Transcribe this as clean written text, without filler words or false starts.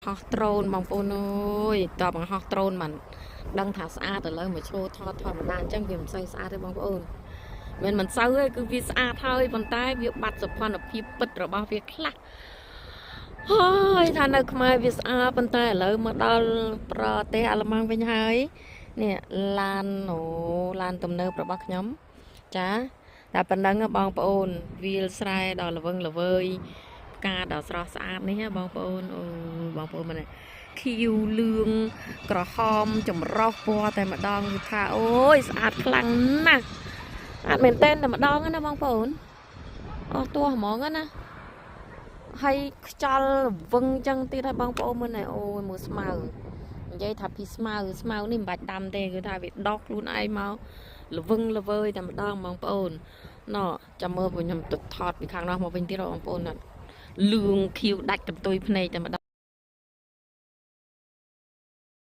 ហោះដ្រូនបងប្អូនអើយតើបង្ហោះដ្រូនมันដឹងថាស្អាតឥឡូវមកឈ្លោថតធម្មតាអញ្ចឹងវាមិនសូវស្អាតទេបងប្អូនមិនសូវទេគឺវាស្អាតហើយប៉ុន្តែវាបាត់សោភ័ណភាពពិតរបស់វាខ្លះហើយថានៅខ្មែរវាស្អាតប៉ុន្តែឥឡូវមកដល់ប្រទេសអាល្លឺម៉ង់វិញហើយនេះឡានទំនើបរបស់ខ្ញុំចាតែប៉ុណ្ណឹងបងប្អូនវាលស្រែដល់ល្វឹងល្វើយផ្កាដ៏ស្រស់ស្អាតនេះបងប្អូនអូបងប្អូនមើលខៀវលឿងក្រហមចម្រុះពណ៌តែម្ដងគឺថាអូយស្អាតខ្លាំងណាស់ស្អាតមែនតើតែម្ដងណាបងប្អូនអស់តួហ្មងណាហើយខ្យល់វឹងចឹងទៀតហើយបងប្អូនមើលណែអូយមើលស្មៅនិយាយថាពីស្មៅនេះមិនបាច់ដាំទេគឺថាវាដកខ្លួនឯងមកល្វឹងល្វើយតែម្ដងបងប្អូនណ៎ចាំមើលពួកខ្ញុំទៅថតពីខាងនោះមកវិញទៀតបងប្អូនណាលឿងខៀវដាច់កន្ទុយភ្នែកតែម្ដង